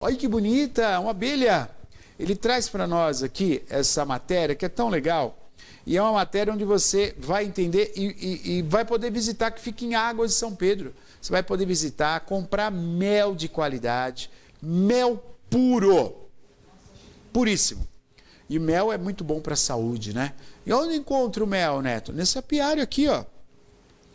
Olha que bonita, uma abelha. Ele traz para nós aqui essa matéria que é tão legal. E é uma matéria onde você vai entender e vai poder visitar, que fica em Águas de São Pedro. Você vai poder visitar, comprar mel de qualidade, mel puro, puríssimo. E mel é muito bom para a saúde, né? E onde encontro o mel, Neto? Nesse apiário aqui, ó.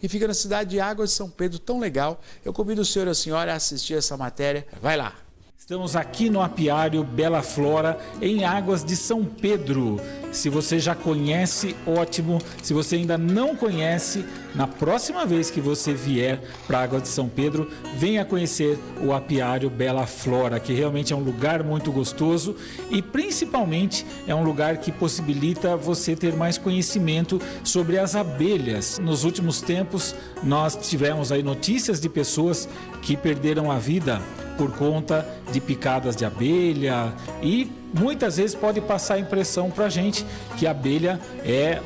Que fica na cidade de Águas de São Pedro, tão legal. Eu convido o senhor e a senhora a assistir essa matéria. Vai lá. Estamos aqui no apiário Bela Flora, em Águas de São Pedro. Se você já conhece, ótimo. Se você ainda não conhece, na próxima vez que você vier para Águas de São Pedro, venha conhecer o apiário Bela Flora, que realmente é um lugar muito gostoso e principalmente é um lugar que possibilita você ter mais conhecimento sobre as abelhas. Nos últimos tempos, nós tivemos aí notícias de pessoas que perderam a vida por conta de picadas de abelha, e muitas vezes pode passar a impressão para a gente que a abelha é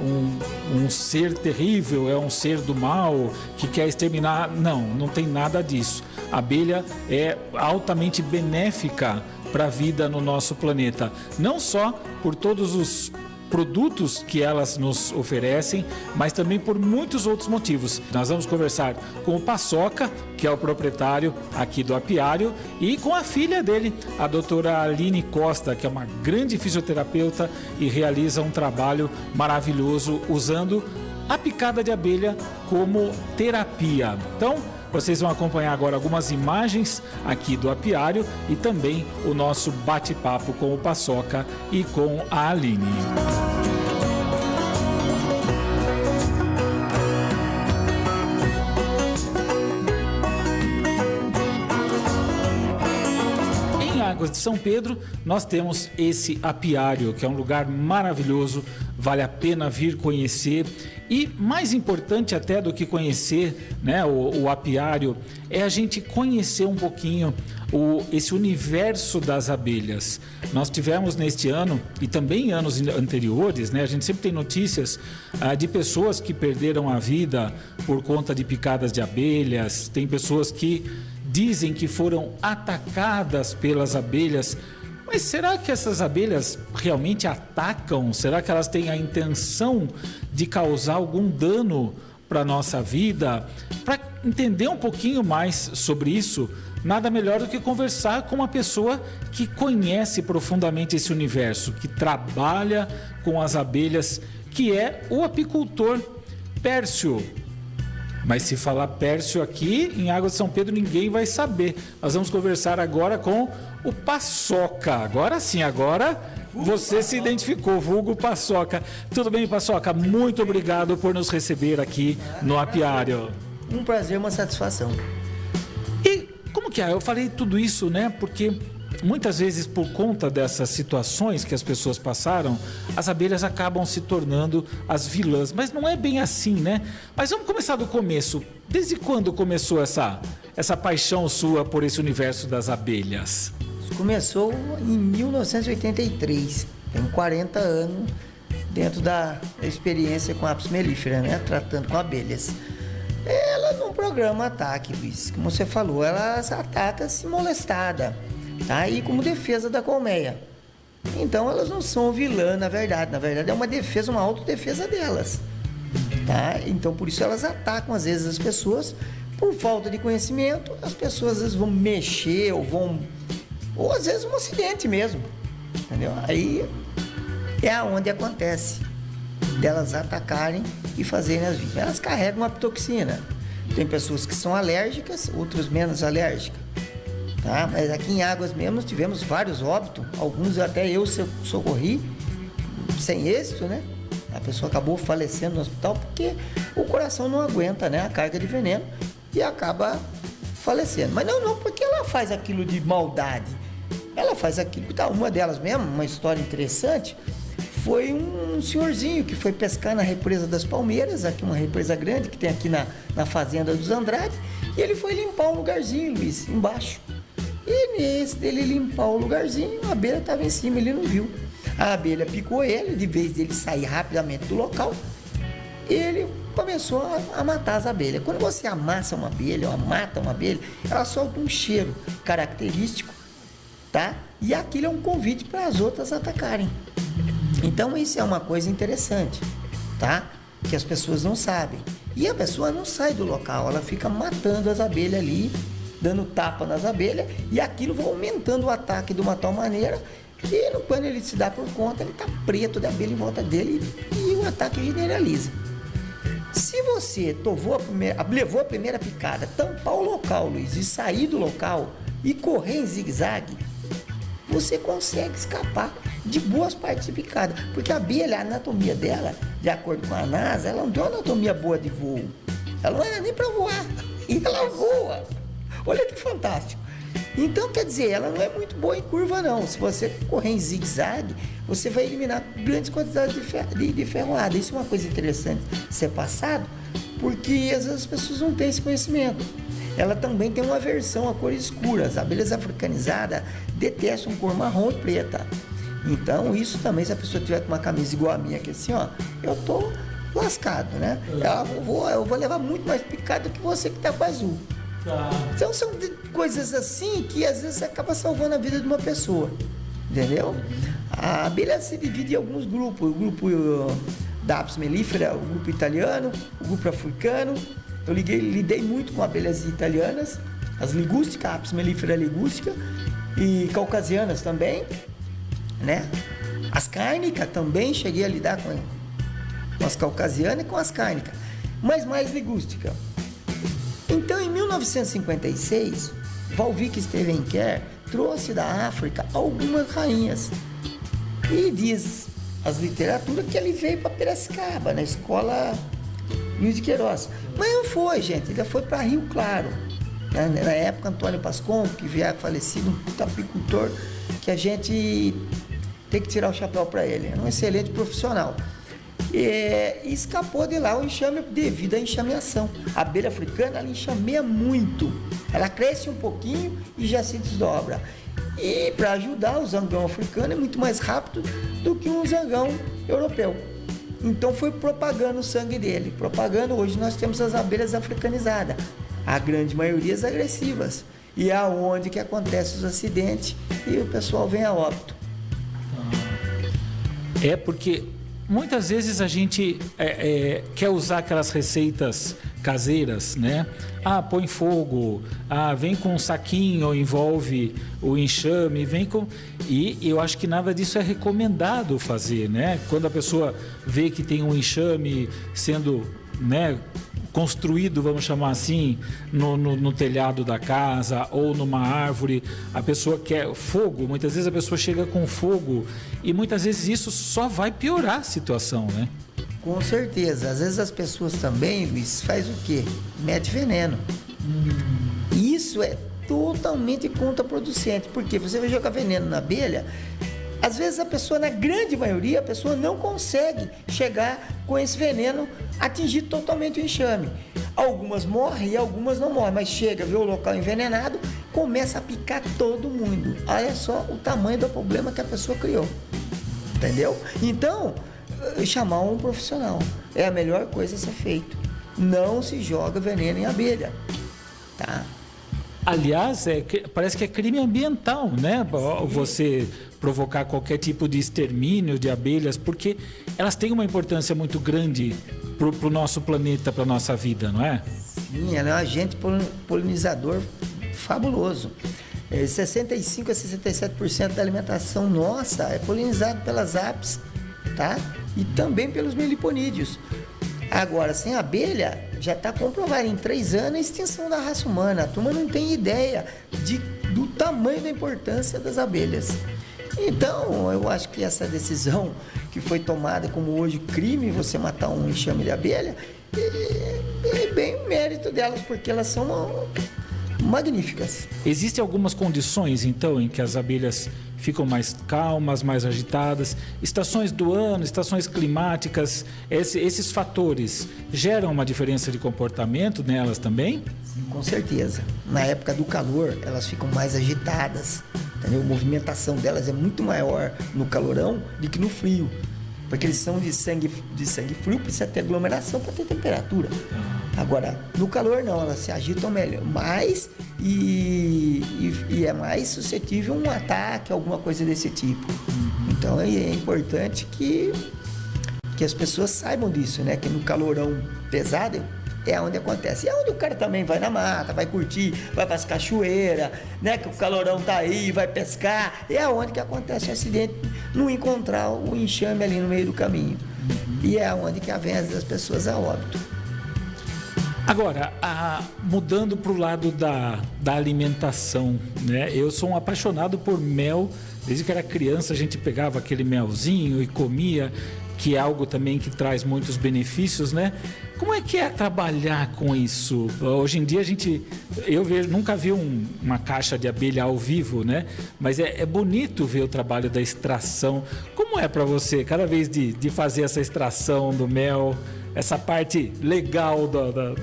um ser terrível, é um ser do mal, que quer exterminar. Não tem nada disso. A abelha é altamente benéfica para a vida no nosso planeta, não só por todos os produtos que elas nos oferecem, mas também por muitos outros motivos. Nós vamos conversar com o Paçoca, que é o proprietário aqui do apiário, e com a filha dele, a doutora Aline Costa, que é uma grande fisioterapeuta e realiza um trabalho maravilhoso usando a picada de abelha como terapia. Então, vocês vão acompanhar agora algumas imagens aqui do apiário e também o nosso bate-papo com o Paçoca e com a Aline. Em Águas de São Pedro, nós temos esse apiário, que é um lugar maravilhoso, vale a pena vir conhecer. E mais importante até do que conhecer, né, o apiário, é a gente conhecer um pouquinho esse universo das abelhas. Nós tivemos neste ano, e também em anos anteriores, né, a gente sempre tem notícias de pessoas que perderam a vida por conta de picadas de abelhas. Tem pessoas que dizem que foram atacadas pelas abelhas. Mas será que essas abelhas realmente atacam? Será que elas têm a intenção de causar algum dano para a nossa vida? Para entender um pouquinho mais sobre isso, nada melhor do que conversar com uma pessoa que conhece profundamente esse universo, que trabalha com as abelhas, que é o apicultor Pércio. Mas se falar Pércio aqui em Águas de São Pedro, ninguém vai saber. Nós vamos conversar agora com o Paçoca. Agora sim, agora você se identificou, vulgo Paçoca. Tudo bem, Paçoca? Muito obrigado por nos receber aqui no apiário. Um prazer, uma satisfação. E como que é? Eu falei tudo isso, né? Porque muitas vezes, por conta dessas situações que as pessoas passaram, as abelhas acabam se tornando as vilãs. Mas não é bem assim, né? Mas vamos começar do começo. Desde quando começou essa paixão sua por esse universo das abelhas? Começou em 1983. Tenho 40 anos dentro da experiência com apis mellifera, né? Tratando com abelhas. Ela num programa ataque, Luiz. Como você falou, elas atacam se molestada. Tá? E como defesa da colmeia. Então elas não são vilã, na verdade é uma defesa, uma autodefesa delas, tá? Então por isso elas atacam às vezes as pessoas por falta de conhecimento. As pessoas às vezes vão mexer ou às vezes um acidente mesmo, entendeu? Aí é aonde acontece delas atacarem e fazerem as vítimas. Elas carregam a apitoxina. Tem pessoas que são alérgicas, outras menos alérgicas. Tá? Mas aqui em Águas mesmo tivemos vários óbitos, alguns até eu socorri sem êxito, né? A pessoa acabou falecendo no hospital porque o coração não aguenta, né, a carga de veneno e acaba falecendo. Mas não porque ela faz aquilo de maldade, ela faz aquilo. Tá, uma delas mesmo, uma história interessante, foi um senhorzinho que foi pescar na represa das Palmeiras, aqui uma represa grande que tem aqui na fazenda dos Andrade, e ele foi limpar um lugarzinho, Luiz, embaixo. E nesse dele limpar o lugarzinho, a abelha estava em cima, ele não viu. A abelha picou ele, de vez dele sair rapidamente do local, ele começou a matar as abelhas. Quando você amassa uma abelha ou mata uma abelha, ela solta um cheiro característico tá? E aquilo é um convite para as outras atacarem. Então isso é uma coisa interessante, tá? Que as pessoas não sabem. E a pessoa não sai do local, ela fica matando as abelhas ali, dando tapa nas abelhas, e aquilo vai aumentando o ataque de uma tal maneira que quando ele se dá por conta, ele tá preto de abelha em volta dele e o ataque generaliza. Se você levou a primeira picada, tampar o local, Luiz, e sair do local e correr em zigue-zague, você consegue escapar de boas partes de picada. Porque a abelha, a anatomia dela, de acordo com a NASA, ela não tem uma anatomia boa de voo. Ela não era nem para voar. E ela voa. Olha que fantástico. Então, quer dizer, ela não é muito boa em curva, não. Se você correr em zigue-zague, você vai eliminar grandes quantidades de ferroada. Isso é uma coisa interessante ser passado, porque às vezes as pessoas não têm esse conhecimento. Ela também tem uma aversão a cores escuras. As abelhas africanizadas detestam cor marrom e preta. Então, isso também, se a pessoa tiver com uma camisa igual a minha, aqui assim, ó, eu tô lascado, né? Eu vou levar muito mais picada que você que tá com azul. Tá. Então, são coisas assim que às vezes acaba salvando a vida de uma pessoa, entendeu? A abelha se divide em alguns grupos. O grupo da Apis mellifera, o grupo italiano, o grupo africano. Eu lidei muito com abelhas italianas, as ligústicas, Apis mellifera ligústica, e caucasianas também, né? As cárnicas também, cheguei a lidar com as caucasianas e com as cárnicas, mas mais ligústica. Então, em 1956, Walvick Steenecker trouxe da África algumas rainhas. E diz as literaturas que ele veio para Piracicaba, na escola Luiz de Queiroz. Mas não foi, gente, ele foi para Rio Claro. Na época, Antônio Pascon, que veio falecido, um apicultor, que a gente tem que tirar o chapéu para ele. É um excelente profissional. E escapou de lá o enxame devido à enxameação. A abelha africana, ela enxameia muito. Ela cresce um pouquinho e já se desdobra. E para ajudar, o zangão africano é muito mais rápido do que um zangão europeu. Então foi propagando o sangue dele. Propagando, hoje nós temos as abelhas africanizadas. A grande maioria as agressivas. E é aonde que acontecem os acidentes e o pessoal vem a óbito. É porque muitas vezes a gente quer usar aquelas receitas caseiras, né? Põe fogo, vem com um saquinho, envolve o enxame, vem com... E eu acho que nada disso é recomendado fazer, né? Quando a pessoa vê que tem um enxame sendo, né, construído, vamos chamar assim, no telhado da casa ou numa árvore, a pessoa quer fogo, muitas vezes a pessoa chega com fogo e muitas vezes isso só vai piorar a situação, né? Com certeza. Às vezes as pessoas também, Luiz, faz o quê? Mete veneno. Isso é totalmente contraproducente, porque você vai jogar veneno na abelha, às vezes a pessoa, na grande maioria, a pessoa não consegue chegar com esse veneno, atingir totalmente o enxame. Algumas morrem e algumas não morrem, mas chega, vê o local envenenado, começa a picar todo mundo. Olha só o tamanho do problema que a pessoa criou. Entendeu? Então, chamar um profissional é a melhor coisa a ser feito. Não se joga veneno em abelha, tá? Aliás, parece que é crime ambiental, né? Você provocar qualquer tipo de extermínio de abelhas, porque elas têm uma importância muito grande para o nosso planeta, para a nossa vida, não é? Sim, ela é um agente polinizador fabuloso. 65 a 67% da alimentação nossa é polinizado pelas apis, tá? E também pelos meliponídeos. Agora, sem abelha, já está comprovado em 3 anos a extinção da raça humana. A turma não tem ideia do tamanho da importância das abelhas. Então, eu acho que essa decisão que foi tomada como hoje crime, você matar um enxame de abelha, é bem o mérito delas, porque elas são magníficas. Existem algumas condições, então, em que as abelhas ficam mais calmas, mais agitadas? Estações do ano, estações climáticas, esses fatores geram uma diferença de comportamento nelas também? Sim, com certeza. Na época do calor, elas ficam mais agitadas, entendeu? A movimentação delas é muito maior no calorão do que no frio. Porque eles são de sangue frio, precisa ter aglomeração para ter temperatura. Agora, no calor não, elas se agitam melhor, mais e é mais suscetível a um ataque, alguma coisa desse tipo. Então é importante que as pessoas saibam disso, né? Que no calorão pesado é onde acontece. E é onde o cara também vai na mata, vai curtir, vai para as cachoeiras, né? Que o calorão tá aí, vai pescar. É onde que acontece o acidente, não encontrar o enxame ali no meio do caminho. E é onde que vem as pessoas a óbito. Agora, mudando para o lado da alimentação, né? Eu sou um apaixonado por mel. Desde que era criança a gente pegava aquele melzinho e comia, que é algo também que traz muitos benefícios, né? Como é que é trabalhar com isso? Hoje em dia nunca vi uma caixa de abelha ao vivo, né? Mas é bonito ver o trabalho da extração. Como é para você, cada vez de fazer essa extração do mel, essa parte legal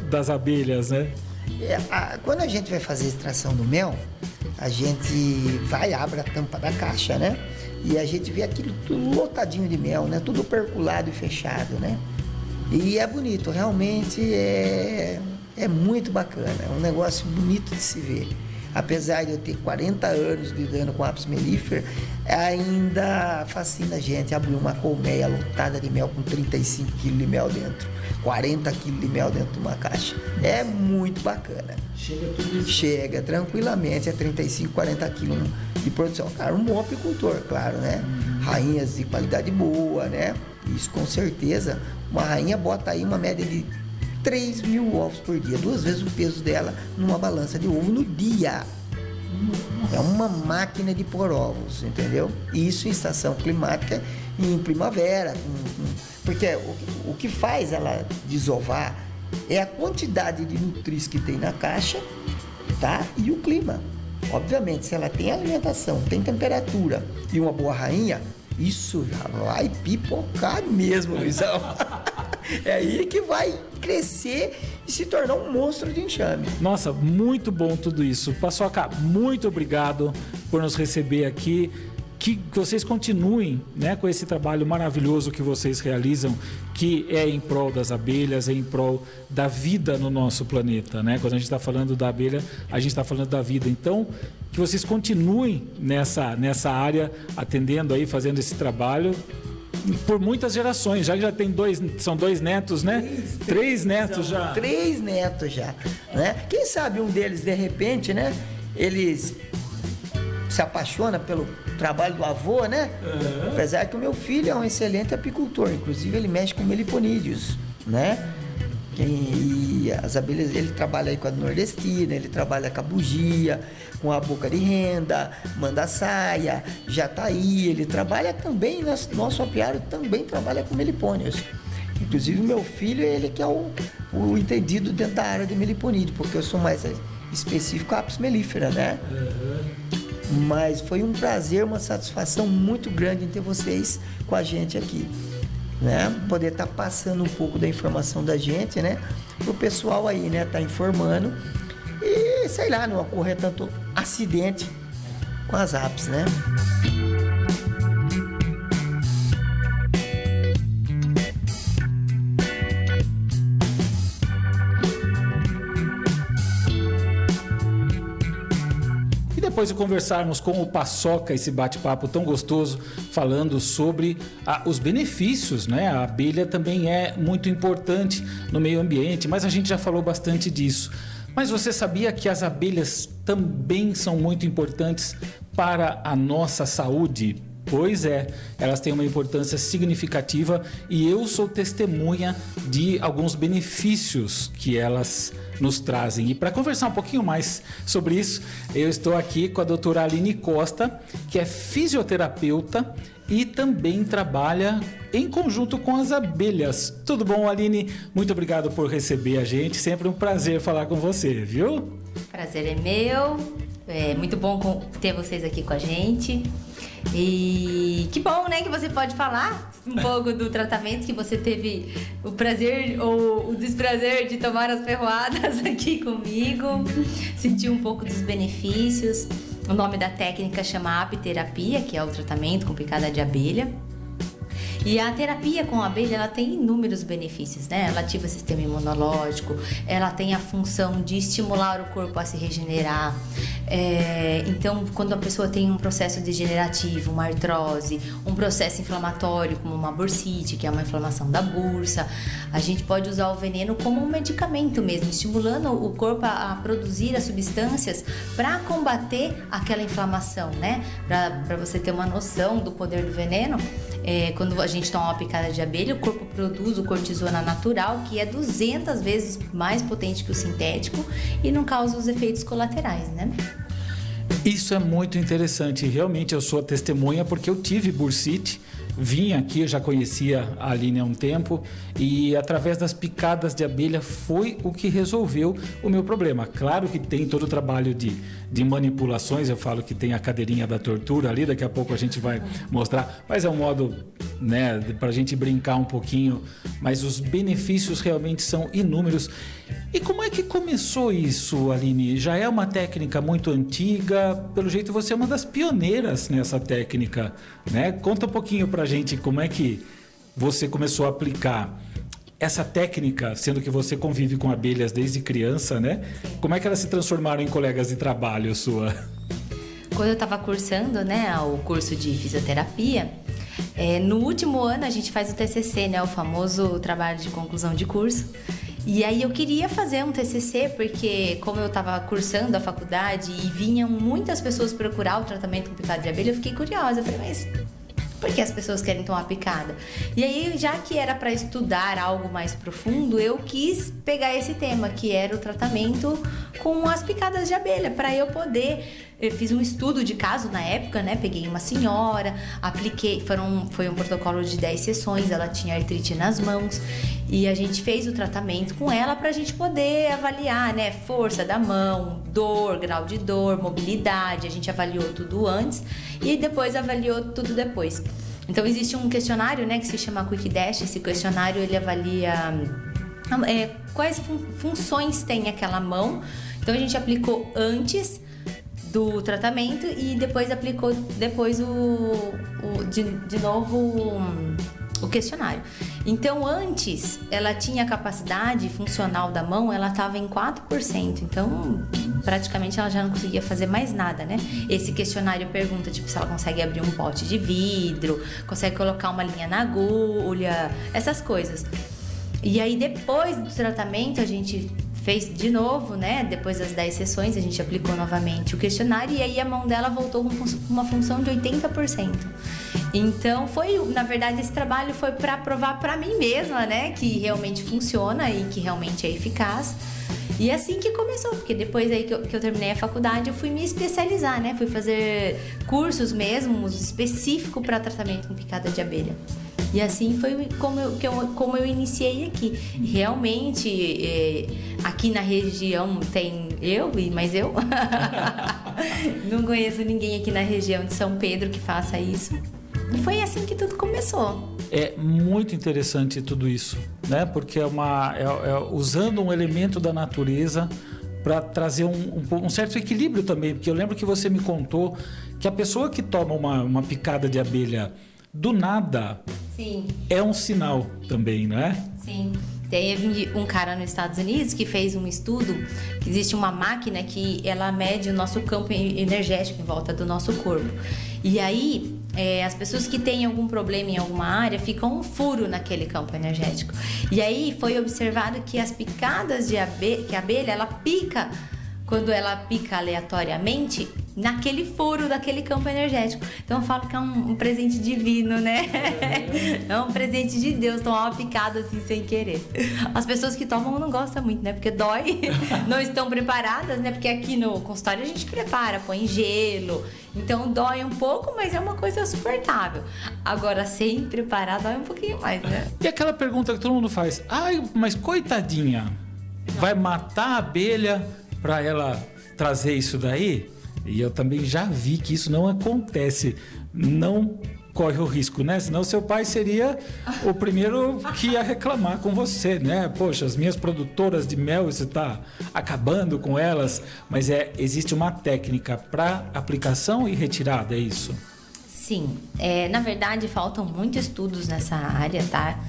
das abelhas, né? Quando a gente vai fazer a extração do mel, a gente abre a tampa da caixa, né? E a gente vê aquilo tudo lotadinho de mel, né? Tudo perculado e fechado, né? E é bonito, realmente é muito bacana, é um negócio bonito de se ver. Apesar de eu ter 40 anos lidando com apis mellifera, ainda fascina a gente abrir uma colmeia lotada de mel com 35 kg de mel dentro, 40 kg de mel dentro de uma caixa. É muito bacana. Chega tudo isso? Chega tranquilamente a 35, 40 kg de produção. Claro, um bom apicultor, claro, né? Rainhas de qualidade boa, né? Isso com certeza. Uma rainha bota aí uma média de 3.000 ovos por dia, 2 vezes o peso dela numa balança de ovo no dia. É uma máquina de pôr ovos, entendeu? Isso em estação climática e em primavera. Porque o que faz ela desovar é a quantidade de nutris que tem na caixa, tá? E o clima. Obviamente, se ela tem alimentação, tem temperatura e uma boa rainha, isso já vai pipocar mesmo, Luizão. É aí que vai crescer e se tornar um monstro de enxame. Nossa, muito bom tudo isso. Paçoca, muito obrigado por nos receber aqui. Que vocês continuem, né, com esse trabalho maravilhoso que vocês realizam, que é em prol das abelhas, é em prol da vida no nosso planeta, né? Quando a gente está falando da abelha, a gente está falando da vida. Então, que vocês continuem nessa área, atendendo aí, fazendo esse trabalho por muitas gerações. Já tem são 2 netos, né? 3 netos já. 3 netos já, né? Quem sabe um deles, de repente, né? Eles se apaixona pelo trabalho do avô, né? Uhum. Apesar que o meu filho é um excelente apicultor, inclusive ele mexe com meliponídeos, né? E as abelhas, ele trabalha aí com a nordestina, ele trabalha com a bugia, com a boca de renda, manda-saia, jataí, ele trabalha também, nosso apiário também trabalha com melipônios. Inclusive o meu filho, ele que é o entendido dentro da área de meliponídeo, porque eu sou mais específico a apis mellifera, né? Uhum. Mas foi um prazer, uma satisfação muito grande em ter vocês com a gente aqui, né? Poder estar passando um pouco da informação da gente, né? Pro pessoal aí, né? Tá informando e, sei lá, não ocorrer tanto acidente com as apis, né? Depois de conversarmos com o Paçoca, esse bate-papo tão gostoso, falando sobre os benefícios, né? A abelha também é muito importante no meio ambiente, mas a gente já falou bastante disso. Mas você sabia que as abelhas também são muito importantes para a nossa saúde? Pois é, elas têm uma importância significativa e eu sou testemunha de alguns benefícios que elas nos trazem. E para conversar um pouquinho mais sobre isso, eu estou aqui com a doutora Aline Costa, que é fisioterapeuta e também trabalha em conjunto com as abelhas. Tudo bom, Aline? Muito obrigado por receber a gente, sempre um prazer falar com você, viu? Prazer é meu, é muito bom ter vocês aqui com a gente. E que bom, né, que você pode falar um pouco do tratamento, que você teve o prazer ou o desprazer de tomar as ferroadas aqui comigo, sentir um pouco dos benefícios. O nome da técnica chama apiterapia, que é o tratamento com picada de abelha. E a terapia com a abelha, ela tem inúmeros benefícios, né? Ela ativa o sistema imunológico, ela tem a função de estimular o corpo a se regenerar. Então, quando a pessoa tem um processo degenerativo, uma artrose, um processo inflamatório, como uma bursite, que é uma inflamação da bursa, a gente pode usar o veneno como um medicamento mesmo, estimulando o corpo a produzir as substâncias para combater aquela inflamação, né? Para você ter uma noção do poder do veneno, quando a gente toma uma picada de abelha, o corpo produz o cortisona natural, que é 200 vezes mais potente que o sintético e não causa os efeitos colaterais, né? Isso é muito interessante. Realmente eu sou a testemunha porque eu tive bursite. Vim aqui, eu já conhecia a Aline há um tempo e através das picadas de abelha foi o que resolveu o meu problema. Claro que tem todo o trabalho de manipulações, eu falo que tem a cadeirinha da tortura ali, daqui a pouco a gente vai mostrar, mas é um modo, né, para a gente brincar um pouquinho, mas os benefícios realmente são inúmeros. E como é que começou isso, Aline? Já é uma técnica muito antiga, pelo jeito você é uma das pioneiras nessa técnica, né? Conta um pouquinho pra gente como é que você começou a aplicar essa técnica, sendo que você convive com abelhas desde criança, né? Como é que elas se transformaram em colegas de trabalho sua? Quando eu estava cursando, né, o curso de fisioterapia, no último ano a gente faz o TCC, né, o famoso trabalho de conclusão de curso. E aí eu queria fazer um TCC porque, como eu estava cursando a faculdade e vinham muitas pessoas procurar o tratamento com picada de abelha, eu fiquei curiosa. Eu falei, mas por que as pessoas querem tomar picada? E aí, já que era para estudar algo mais profundo, eu quis pegar esse tema, que era o tratamento com as picadas de abelha, para eu poder... Eu fiz um estudo de caso na época, né? Peguei uma senhora, apliquei, foi um protocolo de 10 sessões, ela tinha artrite nas mãos e a gente fez o tratamento com ela pra gente poder avaliar, né? Força da mão, dor, grau de dor, mobilidade, a gente avaliou tudo antes e depois avaliou tudo depois. Então existe um questionário, né? Que se chama Quick Dash, esse questionário ele avalia quais funções tem aquela mão. Então a gente aplicou antes do tratamento e depois aplicou de novo o questionário. Então, antes, ela tinha a capacidade funcional da mão, ela estava em 4%. Então, praticamente, ela já não conseguia fazer mais nada, né? Esse questionário pergunta, tipo, se ela consegue abrir um pote de vidro, consegue colocar uma linha na agulha, essas coisas. E aí, depois do tratamento, a gente fez de novo, né? Depois das 10 sessões, a gente aplicou novamente o questionário e aí a mão dela voltou com uma função de 80%. Então, na verdade, esse trabalho foi para provar para mim mesma, né? Que realmente funciona e que realmente é eficaz. E assim que começou, porque depois aí que eu terminei a faculdade, eu fui me especializar, né? Fui fazer cursos mesmo, específico para tratamento com picada de abelha. E assim foi como eu iniciei aqui. Realmente, aqui na região tem mais eu. Não conheço ninguém aqui na região de São Pedro que faça isso. E foi assim que tudo começou. É muito interessante tudo isso, né? Porque usando um elemento da natureza para trazer um certo equilíbrio também. Porque eu lembro que você me contou que a pessoa que toma uma picada de abelha do nada, sim, é um sinal também, não é? Sim. Teve um cara nos Estados Unidos que fez um estudo, que existe uma máquina que ela mede o nosso campo energético em volta do nosso corpo. E aí, as pessoas que têm algum problema em alguma área, ficam um furo naquele campo energético. E aí foi observado que as picadas que a abelha, ela pica, quando ela pica aleatoriamente, naquele furo daquele campo energético. Então eu falo que é um presente divino, né? É um presente de Deus tomar uma picada assim sem querer. As pessoas que tomam não gostam muito, né? Porque dói, não estão preparadas, né? Porque aqui no consultório a gente prepara, põe gelo. Então dói um pouco, mas é uma coisa suportável. Agora, sem preparar, dói um pouquinho mais, né? E aquela pergunta que todo mundo faz: ai, mas coitadinha, vai matar a abelha para ela trazer isso daí? E eu também já vi que isso não acontece, não corre o risco, né? Senão seu pai seria o primeiro que ia reclamar com você, né? Poxa, as minhas produtoras de mel, você está acabando com elas. Mas existe uma técnica para aplicação e retirada, é isso? Sim, na verdade faltam muitos estudos nessa área, tá?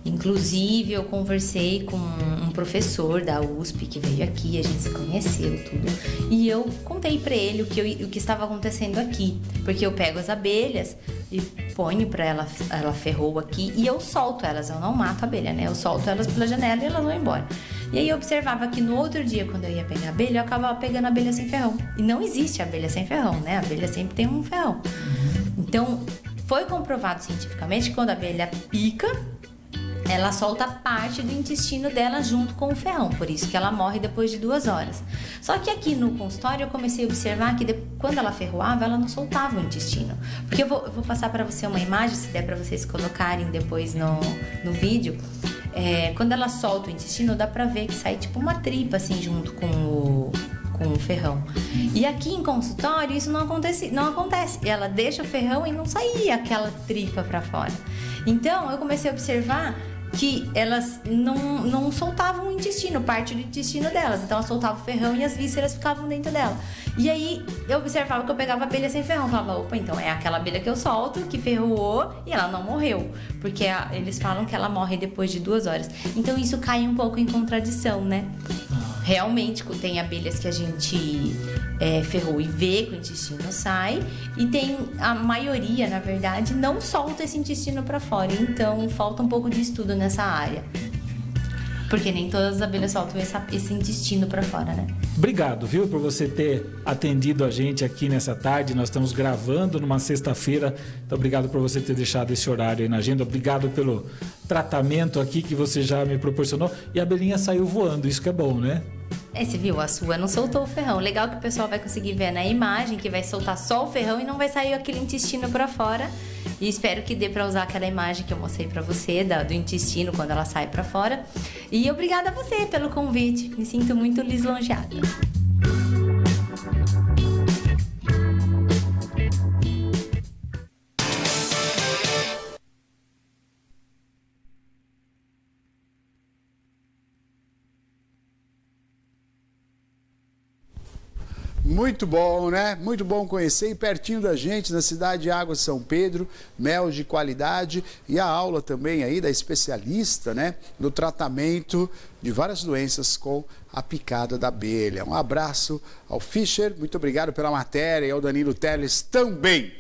Inclusive eu conversei com um professor da USP que veio aqui, a gente se conheceu tudo, e eu contei para ele o que estava acontecendo aqui, porque eu pego as abelhas e ponho para ela ferrou aqui e eu solto elas, eu não mato a abelha, né? Eu solto elas pela janela e elas vão embora. E aí eu observava que no outro dia, quando eu ia pegar a abelha, eu acabava pegando a abelha sem ferrão. E não existe abelha sem ferrão, né? A abelha sempre tem um ferrão. Então, foi comprovado cientificamente que quando a abelha pica, ela solta parte do intestino dela junto com o ferrão, por isso que ela morre depois de 2 horas. Só que aqui no consultório eu comecei a observar que quando ela ferroava, ela não soltava o intestino. Porque eu vou passar para você uma imagem, se der para vocês colocarem depois no vídeo. Quando ela solta o intestino, dá pra ver que sai tipo uma tripa assim junto com o ferrão. E aqui em consultório isso não acontece. Ela deixa o ferrão e não saía aquela tripa pra fora. Então eu comecei a observar que elas não soltavam o intestino, parte do intestino delas. Então ela soltava o ferrão e as vísceras ficavam dentro dela. E aí eu observava que eu pegava abelha sem ferrão. Eu falava, opa, então é aquela abelha que eu solto, que ferroou e ela não morreu. Porque eles falam que ela morre depois de 2 horas. Então isso cai um pouco em contradição, né? Realmente tem abelhas que a gente ferrou e vê que o intestino sai, e tem a maioria, na verdade, não solta esse intestino para fora. Então falta um pouco de estudo nessa área, porque nem todas as abelhas soltam esse intestino para fora, né? Obrigado, viu, por você ter atendido a gente aqui nessa tarde. Nós estamos gravando numa sexta-feira, então obrigado por você ter deixado esse horário aí na agenda. Obrigado pelo tratamento aqui que você já me proporcionou. E a abelhinha saiu voando, isso que é bom, né? Você viu, a sua não soltou o ferrão. Legal que o pessoal vai conseguir ver na imagem que vai soltar só o ferrão e não vai sair aquele intestino para fora. E espero que dê para usar aquela imagem que eu mostrei para você do intestino quando ela sai para fora. E obrigada a você pelo convite. Me sinto muito lisonjeada. Muito bom, né? Muito bom conhecer, e pertinho da gente, na cidade de Águas de São Pedro, mel de qualidade, e a aula também aí da especialista, né, no tratamento de várias doenças com a picada da abelha. Um abraço ao Fischer, muito obrigado pela matéria, e ao Danilo Teles também.